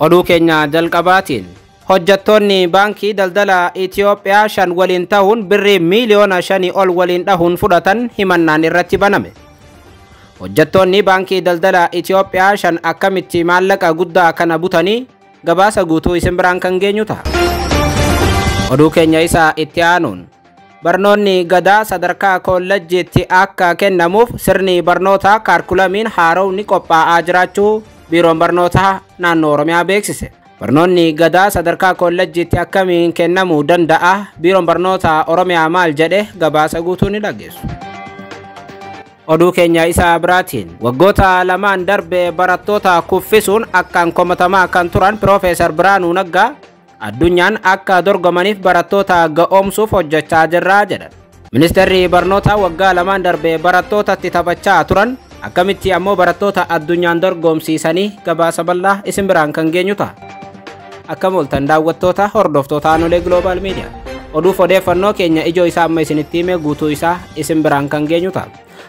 Oduu keenya jalqabaatiin hojjettoonni baankii daldala Itoophiyaa 5 waliin ta'uun birrii miiliyoona 5 ol waliin dhahuun fudhatan himannaan irratti baname. Hojjettoonni baankii daldala Itoophiyaa 5 akkamitti maallaqa guddaa kana butanii gabaasa guutuu isin biraan kan geenyu ta'a. Oduu keenya isa itti aanuun barnoonni gadaa sadarkaa kolleejjiitti akka kennamuuf sirni barnoota kaarkulamiin haaromni qophaa'aa jiraachuu biiroon barnoota naannoo Oromiyaa beeksise. Barnoonni gadaa sadarkaa kolleejjiitti akkamiin kennamuu danda'a? Biiroon barnoota Oromiyaa maal jedhe? Gabaasa guutuu ni dhageessu. Oduu keenya isa biraatiin waggoota lamaan darbe barattoota kuffisuun akkaan komatamaa kan turan Piroofeesar Biraanuu Naggaa addunyaan akka dorgomaniif barattoota ga'oomsuuf hojjechaa jirra jedhan. Ministeerri barnoota waggaa lamaan darbe barattootatti taphachaa turan akkamitti ammoo barattoota addunyaan dorgomsiisanii gabaasa bal'aa isin biraan kan geenyu ta'a. Akkam ooltan daawwattoota hordoftoota Anolee Global Media. Oduuf odeeffannoo keenya ijoo isaa amma isinitti hime guutuu isaa isin biraan kan geenyu ta'a.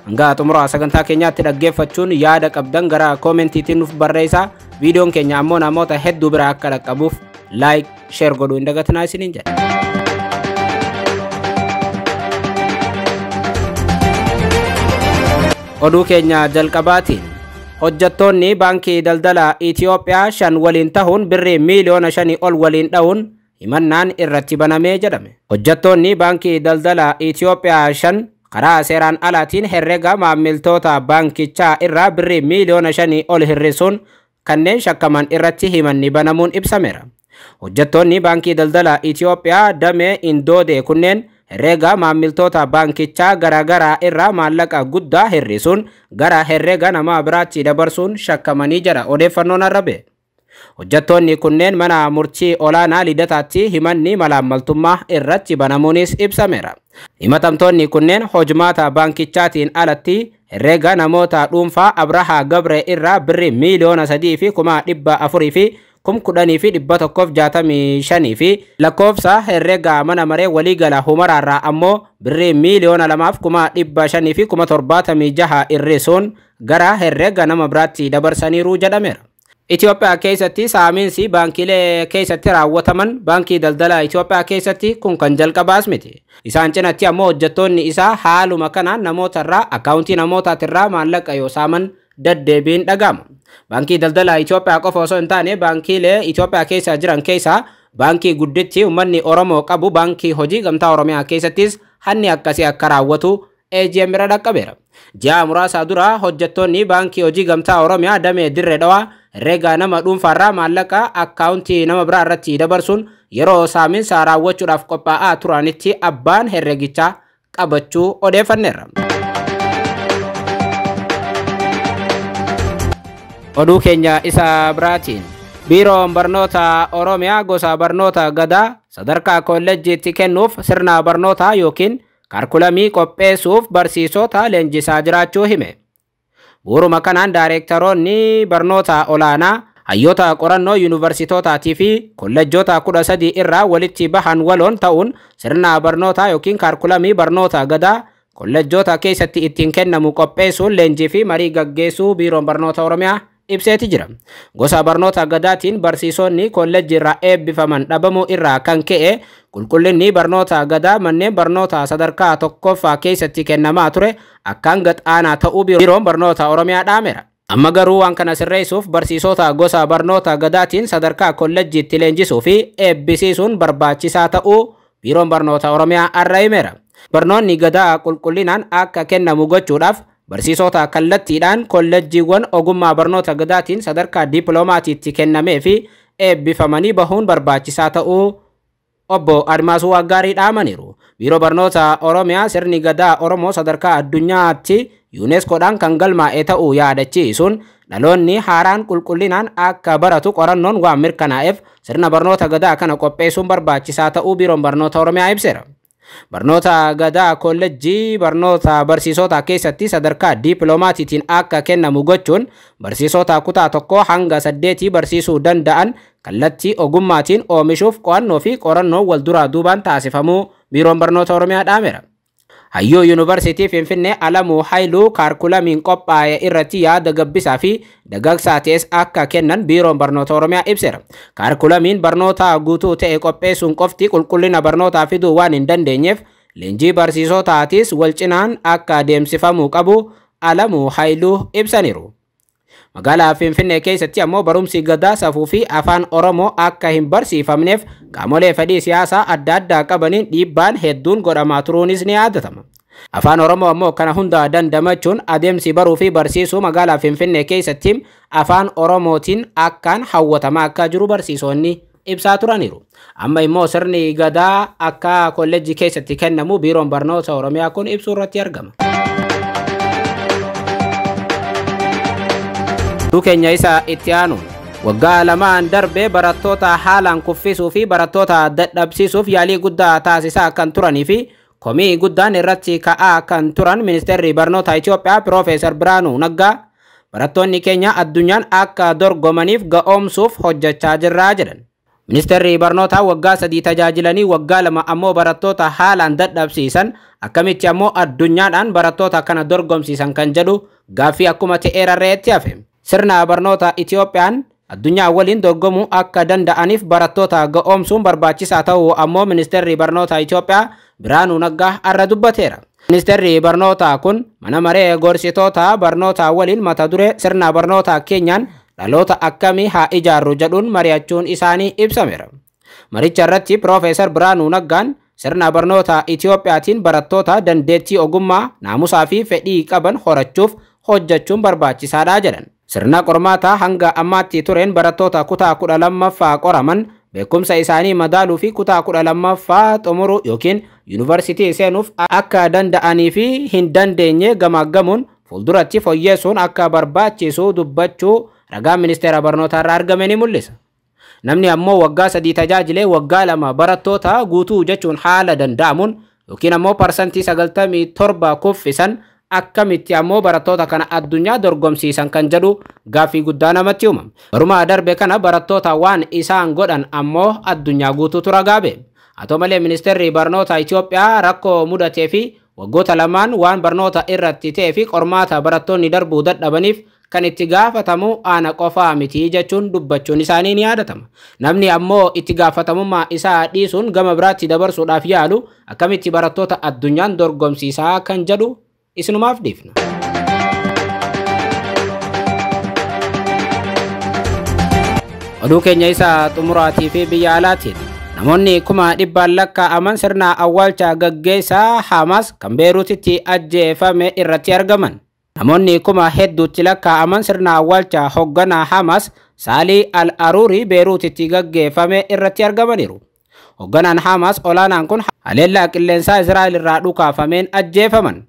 Hanga xumura sagantaa keenyaatti dhaggeeffachuun yaada qabdan gara koomentiitiin nuuf barreessaa. Viidiyoon keenya ammoo namoota hedduu bira akka dhaqqabuuf like, share godhuu hin dagatinaa isiniin jedha. Oduu keenya jalqabaatiin hojjettoonni baankii daldala Itoophiyaa 5 waliin ta'uun birrii miiliyoona 5 ol waliin dhahuun himannaan irratti banamee jedhame. Hojjettoonni baankii daldala Itoophiyaa 5 karaa seeraan alaatiin herrega maamiltoota baankichaa irraa birrii miiliyoona 5 ol hir'isuun kanneen shakkaman irratti himanni banamuun ibsameera. Hojjettoonni baankii daldala Itoophiyaa damee Indoodee kunneen herrega maamiltoota baankichaa garaagaraa irraa maallaqa guddaa hir'isuun gara herrega nama biraatti dabarsuun shakkamanii jira odeeffannoon arrabe. Hojjettoonni kunneen mana murtii olaanaa lidataatti himanni malaammaltummaa irratti banamuunis ibsameera. Himatamtoonni kunneen hojmaata baankichaatiin alatti herrega namoota dhuunfaa Abrahaa Gabree irraa birrii miiliyoona 3,400 fi 10,165 fi lakkoofsa herrega mana maree waliigala Humaraarraa ammoo birrii miiliyoona 2,500 fi 76 hir'isuun gara herrega nama biraatti dabarsaniiru jedhameera. Itoophiyaa keessatti saamiinsi baankiilee keessatti raawwataman baankii daldala Itoophiyaa keessatti kun kan jalqabaas miti. Isaan cinatti ammoo hojjettoonni isaa haaluma kanaan namoota irraa akkaawuntii namootatirraa maallaqa yoo saaman deddeebiin dhaga'ama. Baankii daldala Itoophiyaa qofa osoo hin taane baankiilee Itoophiyaa keessa jiran keessaa baankii gudditti uummanni Oromoo qabu baankii hojii gamtaa Oromiyaa keessattis hanni akkasii akka raawwatu AGM bira dhaqqabeera. Ji'a muraasa dura hojjettoonni baankii hojii gamtaa Oromiyaa damee Dirree Dhawaa herrega nama dhuunfaarraa maallaqa akkaawuntii nama biraa irratti dabarsuun yeroo saamiinsa raawwachuudhaaf qophaa'aa turanitti abbaan herregichaa qabachuu odeeffanneerra. Oduu keenya isa biraatiin biiroon barnoota Oromiyaa gosa barnoota gadaa sadarkaa kolleejjiitti kennuuf sirna barnootaa yookiin kaarkulamii qopheessuuf barsiisota leenjisaa jiraachuu hime. Bu'uuruma kanaan daayirektaroonni barnoota olaanaa hayyoota qorannoo yuunivarsiitotaatii fi kolleejjota 13 irraa walitti bahan waloon ta'uun sirna barnootaa yookiin kaarkulamii barnoota gadaa kolleejjota keessatti ittiin kennamu qopheessuun leenjii fi marii gaggeessuu biiroon barnoota Oromiyaa ibseeti jira. Gosa barnoota gadaatiin barsiisonni kolleejjii irraa eebbifaman dhabamuu irraa kan ka'e qulqullinni barnoota gadaa manneen barnoota sadarkaa tokkoffaa keessatti kennamaa ture akkaan gad-aanaa ta'uu biiroon barnoota Oromiyaa dhaameera. Amma garuu waan kana sirreessuuf barsiisota gosa barnoota gadaatiin sadarkaa kolleejjiitti leenjisuu fi eebbisiisuun barbaachisaa ta'uu biiroon barnoota Oromiyaa arra himeera. Barnoonni gadaa qulqullinaan akka kennamu gochuudhaaf barsiisota kallattiidhaan kolleejjiiwwan ogummaa barnoota gadaatiin sadarkaa diippiloomaatiitti kennamee fi eebbifamanii bahuun barbaachisaa ta'uu obbo Admaasuu Waggaarii dhaamaniiru. Biiroo barnoota Oromiyaa sirni gadaa Oromoo sadarkaa addunyaatti UNESCOodhaan kan galmaa'e ta'uu yaadachiisuun dhaloonni haaraan qulqullinaan akka baratu qorannoon waan mirkanaa'eef sirna barnoota gadaa kana qopheessuun barbaachisaa ta'uu biiroon barnoota Oromiyaa ibseera. Barnoota gadaa kolleejjii barnoota barsiisota keessatti sadarkaa diippiloomaatiitiin akka kennamu gochuun barsiisota kutaa 1 hanga 8 barsiisuu danda'an kallattii ogummaatiin oomishuuf qo'annoo fi qorannoo wal duraa duubaan taasifamuu biiroon barnoota Oromiyaa dhaameera. Hayyuu Yuunivarsiitii Finfinnee Alamuu Haayiluu kaarkulamiin qophaa'e irratti yaada gabbisaa fi dagagsaa ta'es akka kennan Biiroon Barnoota Oromiyaa ibseera. Kaarkulamiin barnoota guutuu ta'e qopheessuun qofti qulqullina barnootaa fiduu waan hin dandeenyeef leenjii barsiisotaatis wal cinaan akka adeemsifamuu qabu Alamuu Haayiluu ibsaniiru. Magaalaa Finfinnee keessatti ammoo barumsi gadaa safuu fi afaan Oromoo akka hin barsiifamneef qaamolee fedhii siyaasaa adda addaa qabaniin dhiibbaan hedduun godhamaa turuunis ni yaadatama. Afaan Oromoo ammoo kana hunda dandamachuun adeemsi baruu fi barsiisuu magaalaa Finfinnee keessatti afaan Oromootiin akkaan hawwatamaa akka jiru barsiisonni ibsaa turaniiru. Amma immoo sirni gadaa akka kolleejjii keessatti kennamu Biiroon Barnoota Oromiyaa kun ibsuu irratti argama. Keenya isa itti aanu waggaa lamaan darbe barattoota haalaan kuffisuu fi barattoota dadhabsiisuuf yaalii guddaa taasisaa kan turanii fi komii guddaan irratti ka'aa kan turan Ministeerri Barnoota Itoophiyaa Piroofeesar Biraanuu Naggaa barattoonni keenya addunyaan akka dorgomaniif ga'oomsuuf hojjechaa jirra jedhan. Ministeerri Barnoota waggaa 3 tajaajilanii waggaa 2 ammoo barattoota haalaan dadhabsiisan akkamitti ammoo addunyaadhaan barattoota kana dorgomsiisan kan jedhu gaaffii akkuma ta'eerarreetti hafe. Sirna barnoota Itoophiyaan addunyaa waliin dorgomuu akka danda'aniif barattoota ga'oomsuun barbaachisaa ta'uu ammoo Ministeerri Barnoota Itoophiyaa Biraanuu Naggaa arra dubbateera. Ministeerri Barnoota kun mana maree gorsitoota barnoota waliin mata duree sirna barnoota keenyaan dhaloota akkamii haa ijaarru jedhuun mari'achuun isaanii ibsameera. Maricha irratti Piroofeesar Biraanuu Naggaan sirna barnoota Itoophiyaatiin barattoota dandeettii ogummaa, naamusaa fi fedhii qaban horachuuf hojjechuun barbaachisaadha jedhan. Sirna qormaataa hanga ammaatti tureen barattoota kutaa 12ffaa qoraman beekumsa isaanii madaaluu fi kutaa 12ffaa xumuruu yookiin yuunivarsiitii seenuuf akka danda'anii fi hin dandeenye gamaaggamuun fuulduratti fooyyessuun akka barbaachisu dubbachuu ragaan Ministeera Barnootaa irraa argame ni mul'isa. Namni ammoo waggaa 3 tajaajilee waggaa 2 barattoota guutuu jechuun haala danda'amuun yookiin ammoo parsantii 97 kuffisan akkamitti ammoo barattoota kana addunyaa dorgomsiisan kan jedhu gaaffii guddaa namatti uumama. Baruma darbe kana barattoota waan isaan godhan ammoo addunyaa guutuutu ragaabe. Haa ta'u malee Ministeerri Barnoota Itoophiyaa rakkoo mudatee fi waggoota lamaan waan barnoota irratti ta'ee fi qormaata barattoonni darbuu dadhabaniif kan itti gaafatamu ana qofaa miti jechuun dubbachuun isaanii ni yaadatama. Namni ammoo itti gaafatamummaa isaa dhiisuun gama biraatti dabarsuudhaaf yaalu akkamitti barattoota addunyaan dorgomsiisaa kan jedhu isinumaaf dhiifna. Oduu keenya isa xumuraatii fi biyya alaatiin namoonni 100,000 lakkaa'aman sirna awwaalcha gaggeessaa Hamas kan Beeruutitti ajjeefame irratti argaman. Namoonni 100,000 lakkaa'aman sirna awwaalcha hoogganaa Hamas Saalii Al-Aruurii Beeruutitti gaggeeffame irratti argamaniiru. Hoogganaan Hamas olaanaan kun haleellaa qilleensaa Israa'el irraa dhukaafameen ajjeefaman.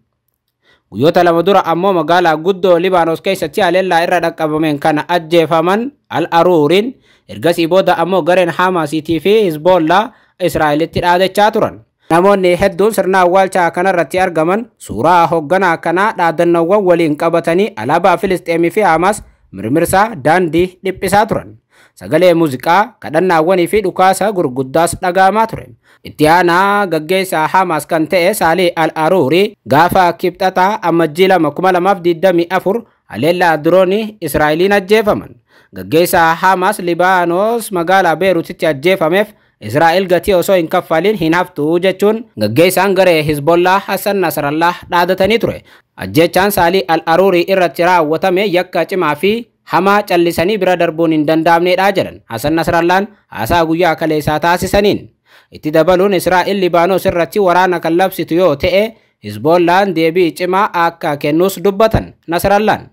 Guyyoota 2 dura ammoo magaalaa guddoo Libaanos keessatti haleellaa irra dhaqqabameen kana ajjeefaman Al-Aruuriin ergasii booda ammoo gareen Hamasiitii fi Hizbollaa Israa'elitti dhaadachaa turan. Namoonni hedduun sirna awwaalchaa kanarratti argaman suuraa hoogganaa kanaa dhaadannoowwan waliin qabatanii alaabaa Filisxeemii fi Hamas mirmirsaa daandii dhiphisaa turan. Sagalee muuziqaa, kadhannaawwanii fi dhukaasa gurguddaas dhagahamaa ture. Itti aanaa gaggeessaa Hamas kan ta'e Saalii Al-Aruurii gaafa kibxataa ammajjii 2024 haleellaa diroonii Israa'eliin ajjeefaman. Gaggeessaa Hamas Libaanos magaalaa Beeruutitti ajjeefameef Israa'el gatii osoo hin kaffaliin hin haftu jechuun gaggeessaan garee Hizbollaa Hassan Nasrallah dhaadatanii ture. Ajjechaan Saalii Al-Aruurii irratti raawwatame yakka cimaa fi hamaa callisanii bira darbuun hin danda'amnedha jedhan Hassan Nasrallaan haasaa guyyaa kaleessaa taasisaniin. Itti dabaluun Israa'el Libaanos irratti waraana kan labsitu yoo ta'e Hizbollaan deebii cimaa akka kennuus dubbatan Nasrallaan.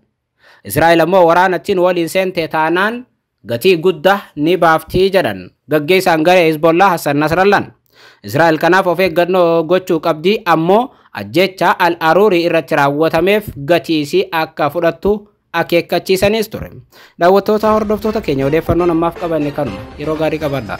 Israa'el ammoo waraanattiin waliin seente taanaan gatii guddaa ni baaftii jedhan gaggeessaan garee Hizbollaa Hassan Nasrallaan. Israa'el kanaaf of eeggannoo gochuu qabdi ammoo ajjecha Al-Aruurii irratti raawwatameef gatiisii akka fudhattu akeekkachiisanis ture. Daawwattoota hordoftoota keenya odeeffannoon ammaaf qabanne kanuma yeroo gaarii qabadhaa.